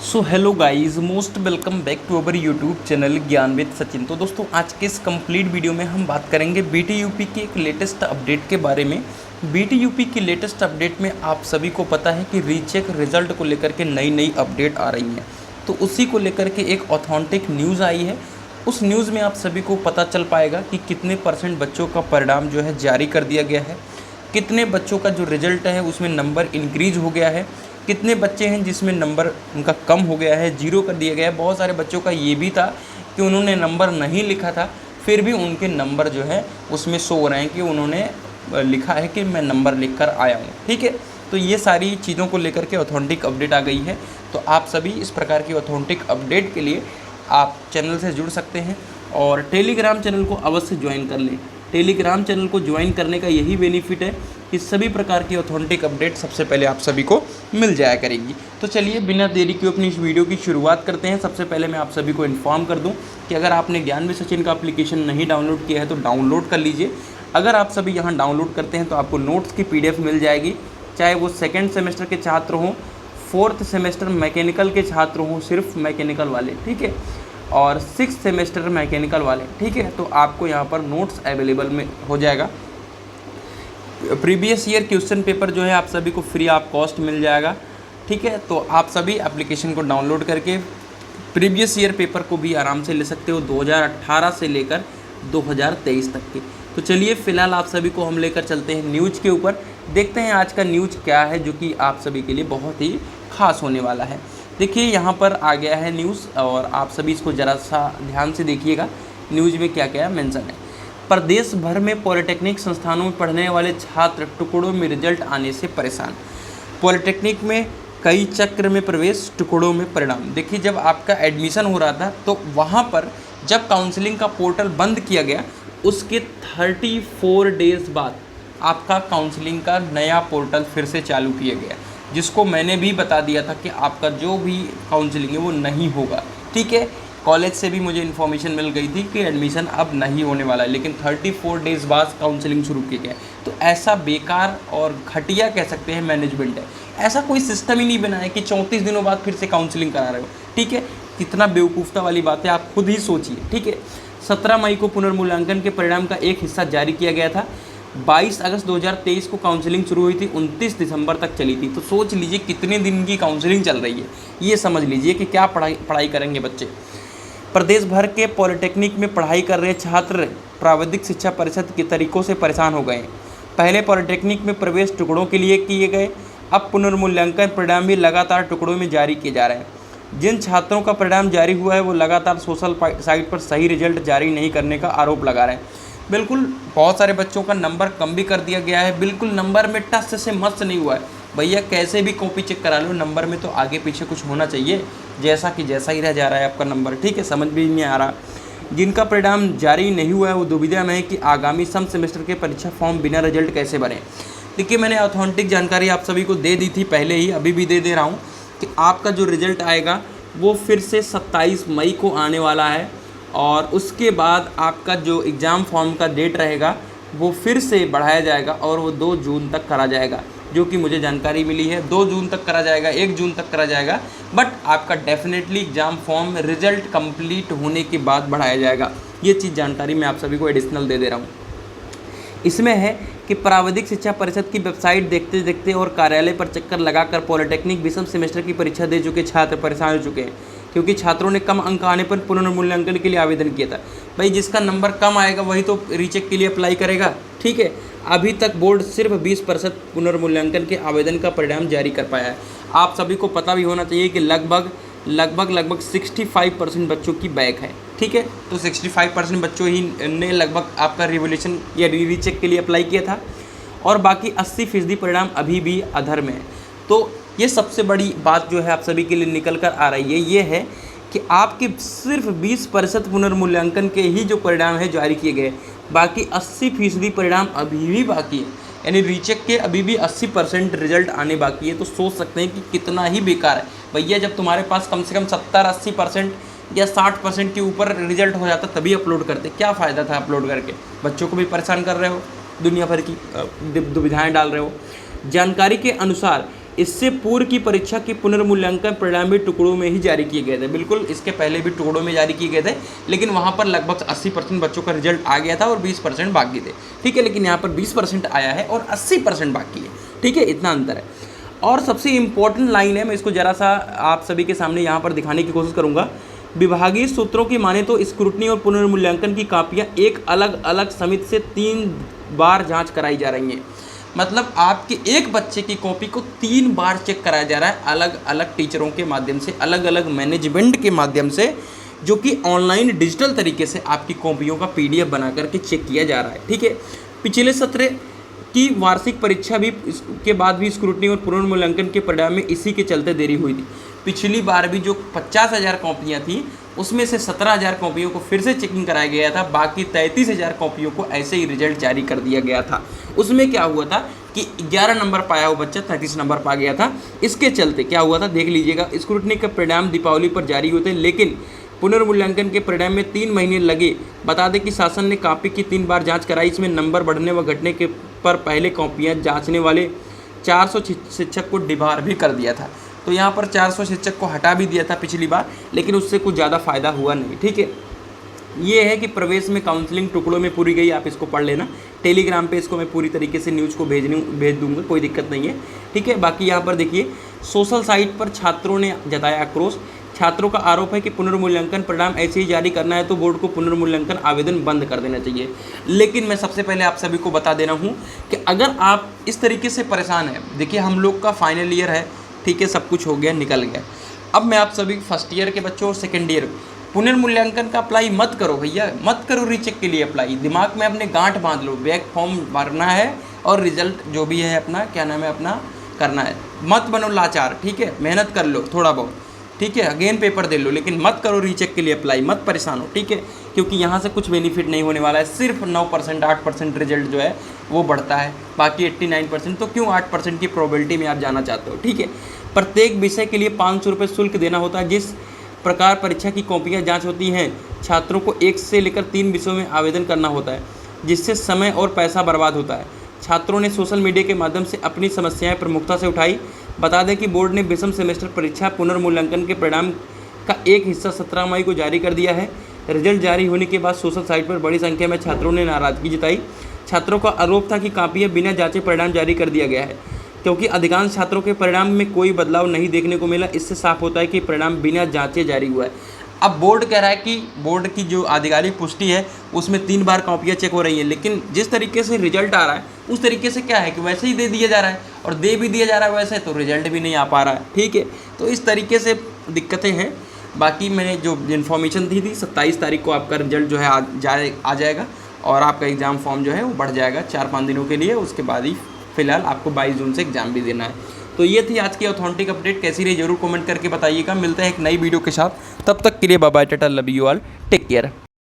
So hello guys, most welcome back to our YouTube channel Gyan with Sachin. तो दोस्तों, आज के इस कंप्लीट वीडियो में हम बात करेंगे बीटीयूपी के एक लेटेस्ट अपडेट के बारे में। बीटीयूपी की लेटेस्ट अपडेट में आप सभी को पता है कि रीचेक रिजल्ट को लेकर के नई नई अपडेट आ रही हैं, तो उसी को लेकर के एक ऑथेंटिक न्यूज़ आई है। उस न्यूज़ में आप सभी को पता चल पाएगा कि कितने % बच्चों का परिणाम जो है जारी कर दिया गया है, कितने बच्चों का जो रिजल्ट है उसमें नंबर इंक्रीज हो गया है, कितने बच्चे हैं जिसमें नंबर उनका कम हो गया है, जीरो कर दिया गया है। बहुत सारे बच्चों का ये भी था कि उन्होंने नंबर नहीं लिखा था, फिर भी उनके नंबर जो है उसमें शो हो रहे हैं कि उन्होंने लिखा है कि मैं नंबर लिख कर आया हूँ। ठीक है, तो ये सारी चीज़ों को लेकर के ऑथेंटिक अपडेट आ गई है। तो आप सभी इस प्रकार की ऑथेंटिक अपडेट के लिए आप चैनल से जुड़ सकते हैं और टेलीग्राम चैनल को अवश्य ज्वाइन कर लें। टेलीग्राम चैनल को ज्वाइन करने का यही बेनिफिट है कि सभी प्रकार की ऑथेंटिक अपडेट सबसे पहले आप सभी को मिल जाया करेगी। तो चलिए बिना देरी के अपनी इस वीडियो की शुरुआत करते हैं। सबसे पहले मैं आप सभी को इन्फॉर्म कर दूं कि अगर आपने ज्ञान विद सचिन का एप्लीकेशन नहीं डाउनलोड किया है तो डाउनलोड कर लीजिए। अगर आप सभी यहाँ डाउनलोड करते हैं तो आपको नोट्स की PDF मिल जाएगी, चाहे वो सेकेंड सेमेस्टर के छात्र हों, 4th सेमेस्टर मैकेनिकल के छात्र हों, सिर्फ मैकेनिकल वाले, ठीक है, और 6th सेमेस्टर मैकेनिकल वाले, ठीक है। तो आपको यहाँ पर नोट्स अवेलेबल में हो जाएगा। प्रीवियस ईयर क्वेश्चन पेपर जो है आप सभी को फ्री ऑफ कॉस्ट मिल जाएगा, ठीक है। तो आप सभी एप्लीकेशन को डाउनलोड करके प्रीवियस ईयर पेपर को भी आराम से ले सकते हो, 2018 से लेकर 2023 तक के। तो चलिए फिलहाल आप सभी को हम लेकर चलते हैं न्यूज़ के ऊपर, देखते हैं आज का न्यूज़ क्या है जो कि आप सभी के लिए बहुत ही खास होने वाला है। देखिए यहाँ पर आ गया है न्यूज़ और आप सभी इसको ज़रा सा ध्यान से देखिएगा न्यूज़ में क्या क्या मेंशन है। प्रदेश भर में पॉलिटेक्निक संस्थानों में पढ़ने वाले छात्र टुकड़ों में रिजल्ट आने से परेशान। पॉलिटेक्निक में कई चक्र में प्रवेश, टुकड़ों में परिणाम। देखिए जब आपका एडमिशन हो रहा था तो वहाँ पर जब काउंसलिंग का पोर्टल बंद किया गया उसके 34 डेज़ बाद आपका काउंसलिंग का नया पोर्टल फिर से चालू किया गया, जिसको मैंने भी बता दिया था कि आपका जो भी काउंसलिंग है वो नहीं होगा, ठीक है। कॉलेज से भी मुझे इन्फॉर्मेशन मिल गई थी कि एडमिशन अब नहीं होने वाला है, लेकिन 34 डेज़ बाद काउंसलिंग शुरू किया गया। तो ऐसा बेकार और घटिया कह सकते हैं मैनेजमेंट है। ऐसा कोई सिस्टम ही नहीं बना है कि 34 दिनों बाद फिर से काउंसलिंग करा रहे हो, ठीक है। कितना बेवकूफ़ता वाली बात है, आप खुद ही सोचिए, ठीक है। 17 मई को पुनर्मूल्यांकन के परिणाम का एक हिस्सा जारी किया गया था। 22 अगस्त 2023 को काउंसलिंग शुरू हुई थी, 29 दिसंबर तक चली थी। तो सोच लीजिए कितने दिन की काउंसलिंग चल रही है, ये समझ लीजिए कि क्या पढ़ाई करेंगे बच्चे। प्रदेश भर के पॉलिटेक्निक में पढ़ाई कर रहे छात्र प्राविधिक शिक्षा परिषद के तरीकों से परेशान हो गए। पहले पॉलिटेक्निक में प्रवेश टुकड़ों के लिए किए गए, अब पुनर्मूल्यांकन परिणाम भी लगातार टुकड़ों में जारी किए जा रहे हैं। जिन छात्रों का परिणाम जारी हुआ है वो लगातार सोशल साइट पर सही रिजल्ट जारी नहीं करने का आरोप लगा रहे हैं। बिल्कुल बहुत सारे बच्चों का नंबर कम भी कर दिया गया है, बिल्कुल नंबर में टस से मस्त नहीं हुआ है। भैया कैसे भी कॉपी चेक करा लो, नंबर में तो आगे पीछे कुछ होना चाहिए, जैसा कि जैसा ही रह जा रहा है आपका नंबर, ठीक है। समझ भी नहीं आ रहा। जिनका परिणाम जारी नहीं हुआ है वो दुविधा में है कि आगामी सम सेमेस्टर के परीक्षा फॉर्म बिना रिजल्ट कैसे भरें। देखिए मैंने ऑथेंटिक जानकारी आप सभी को दे दी थी पहले ही, अभी भी दे रहा हूँ कि आपका जो रिजल्ट आएगा वो फिर से 27 मई को आने वाला है और उसके बाद आपका जो एग्ज़ाम फॉर्म का डेट रहेगा वो फिर से बढ़ाया जाएगा और वो 2 जून तक करा जाएगा, जो कि मुझे जानकारी मिली है। 2 जून तक करा जाएगा, 1 जून तक करा जाएगा, बट आपका definitely exam form result complete होने के बाद बढ़ाया जाएगा। ये चीज़ जानकारी मैं आप सभी को एडिशनल दे दे रहा हूँ। इसमें है कि प्राविधिक शिक्षा परिषद की वेबसाइट देखते देखते और कार्यालय पर चक्कर लगाकर पॉलिटेक्निक विषम सेमेस्टर की परीक्षा दे चुके छात्र परेशान हो चुके हैं, क्योंकि छात्रों ने कम अंक आने पर पुनर्मूल्यांकन के लिए आवेदन किया था। भाई जिसका नंबर कम आएगा वही तो रीचेक के लिए अप्लाई करेगा, ठीक है। अभी तक बोर्ड सिर्फ 20% पुनर्मूल्यांकन के आवेदन का परिणाम जारी कर पाया है। आप सभी को पता भी होना चाहिए कि लगभग 65% बच्चों की बैक है, ठीक है। तो 65% बच्चों ही ने लगभग आपका रिवोल्यूशन या रीचेक के लिए अप्लाई किया था और बाकी 80% परिणाम अभी भी अधर में है। तो ये सबसे बड़ी बात जो है आप सभी के लिए निकल कर आ रही है, ये है कि आपके सिर्फ 20% पुनर्मूल्यांकन के ही जो परिणाम है जारी किए गए, बाकी 80% परिणाम अभी भी बाकी है, यानी रीचेक के अभी भी 80% रिजल्ट आने बाकी है। तो सोच सकते हैं कि कितना ही बेकार है। भैया जब तुम्हारे पास कम से कम 70-80% या 60% के ऊपर रिजल्ट हो जाता तभी अपलोड करते, क्या फ़ायदा था अपलोड करके। बच्चों को भी परेशान कर रहे हो, दुनिया भर की दुविधाएँ डाल रहे हो। जानकारी के अनुसार इससे पूर्व की परीक्षा के पुनर्मूल्यांकन परिणाम भी टुकड़ों में ही जारी किए गए थे। बिल्कुल, इसके पहले भी टुकड़ों में जारी किए गए थे, लेकिन वहाँ पर लगभग 80% बच्चों का रिजल्ट आ गया था और 20% बाकी थे। ठीक है, लेकिन यहाँ पर 20% आया है और 80% बाकी है। ठीक है, इतना अंतर है। और सबसे इम्पोर्टेंट लाइन है, मैं इसको ज़रा सा आप सभी के सामने यहाँ पर दिखाने की कोशिश करूँगा। विभागीय सूत्रों की माने तो स्क्रूटनी और पुनर्मूल्यांकन की कापियाँ एक अलग अलग समिति से 3 बार जाँच कराई जा रही हैं। मतलब आपके एक बच्चे की कॉपी को 3 बार चेक कराया जा रहा है, अलग अलग टीचरों के माध्यम से, अलग अलग मैनेजमेंट के माध्यम से, जो कि ऑनलाइन डिजिटल तरीके से आपकी कॉपियों का PDF बना करके चेक किया जा रहा है। ठीक है, पिछले सत्र की वार्षिक परीक्षा भी के बाद भी स्क्रूटनी और पुनर्मूल्यांकन के परिणाम में इसी के चलते देरी हुई थी। पिछली बार भी जो 50,000 कॉपियाँ थी, उसमें से 17,000 कॉपियों को फिर से चेकिंग कराया गया था, बाकी 33,000 कॉपियों को ऐसे ही रिजल्ट जारी कर दिया गया था। उसमें क्या हुआ था कि 11 नंबर पाया हुआ बच्चा 33 नंबर पा गया था। इसके चलते क्या हुआ था, देख लीजिएगा। स्क्रूटनी का परिणाम दीपावली पर जारी हुए थे, लेकिन पुनर्मूल्यांकन के परिणाम में 3 महीने लगे। बता दें कि शासन ने कॉपी की 3 बार जाँच कराई। इसमें नंबर बढ़ने व घटने के पर पहले कॉपियाँ जाँचने वाले 400 शिक्षक को डिबार भी कर दिया था। तो यहाँ पर 400 शिक्षक को हटा भी दिया था पिछली बार, लेकिन उससे कुछ ज़्यादा फ़ायदा हुआ नहीं। ठीक है, ये है कि प्रवेश में काउंसलिंग टुकड़ों में पूरी गई, आप इसको पढ़ लेना। टेलीग्राम पे इसको मैं पूरी तरीके से न्यूज़ को भेज दूंगा, कोई दिक्कत नहीं है। ठीक है, बाकी यहाँ पर देखिए, सोशल साइट पर छात्रों ने जताया आक्रोश। छात्रों का आरोप है कि पुनर्मूल्यांकन परिणाम ऐसे ही जारी करना है तो बोर्ड को पुनर्मूल्यांकन आवेदन बंद कर देना चाहिए। लेकिन मैं सबसे पहले आप सभी को बता दे रहा हूँ कि अगर आप इस तरीके से परेशान हैं, देखिए हम लोग का फाइनल ईयर है, ठीक है, सब कुछ हो गया, निकल गया। अब मैं आप सभी फर्स्ट ईयर के बच्चों और सेकेंड ईयर, पुनर्मूल्यांकन का अप्लाई मत करो भैया, मत करो रीचेक के लिए अप्लाई। दिमाग में अपने गांठ बांध लो, बैक फॉर्म भरना है और रिजल्ट जो भी है अपना, क्या नाम है, अपना करना है। मत बनो लाचार, ठीक है, मेहनत कर लो थोड़ा बहुत, ठीक है, अगेन पेपर दे लो, लेकिन मत करो रीचेक के लिए अप्लाई, मत परेशान हो। ठीक है, क्योंकि यहाँ से कुछ बेनिफिट नहीं होने वाला है। सिर्फ 9% 8% रिजल्ट जो है वो बढ़ता है, बाकी 89%। तो क्यों 8% की प्रोबेबिलिटी में आप जाना चाहते हो। ठीक है, प्रत्येक विषय के लिए 500 रुपये शुल्क देना होता है। जिस प्रकार परीक्षा की कॉपियाँ जाँच होती हैं, छात्रों को 1 से लेकर 3 विषयों में आवेदन करना होता है, जिससे समय और पैसा बर्बाद होता है। छात्रों ने सोशल मीडिया के माध्यम से अपनी समस्याएं प्रमुखता से उठाई। बता दें कि बोर्ड ने विषम सेमेस्टर परीक्षा पुनर्मूल्यांकन के परिणाम का एक हिस्सा 17 मई को जारी कर दिया है। रिजल्ट जारी होने के बाद सोशल साइट पर बड़ी संख्या में छात्रों ने नाराजगी जताई। छात्रों का आरोप था कि कॉपियाँ बिना जांचे परिणाम जारी कर दिया गया है, क्योंकि अधिकांश छात्रों के परिणाम में कोई बदलाव नहीं देखने को मिला। इससे साफ होता है कि परिणाम बिना जांचे जारी हुआ है। अब बोर्ड कह रहा है कि बोर्ड की जो आधिकारिक पुष्टि है उसमें 3 बार कॉपियाँ चेक हो रही हैं, लेकिन जिस तरीके से रिजल्ट आ रहा है उस तरीके से क्या है कि वैसे ही दे दिया जा रहा है, और दे भी दिया जा रहा है वैसे, तो रिजल्ट भी नहीं आ पा रहा है। ठीक है, तो इस तरीके से दिक्कतें हैं। बाकी मैंने जो इन्फॉर्मेशन दी थी, 27 तारीख को आपका रिजल्ट जो है आ जाएगा, और आपका एग्ज़ाम फॉर्म जो है वो बढ़ जाएगा 4-5 दिनों के लिए। उसके बाद ही फिलहाल आपको 22 जून से एग्ज़ाम भी देना है। तो ये थी आज की ऑथेंटिक अपडेट। कैसी रही जरूर कमेंट करके बताइएगा। मिलते हैं एक नई वीडियो के साथ, तब तक के लिए bye bye, tata, love you all, take care.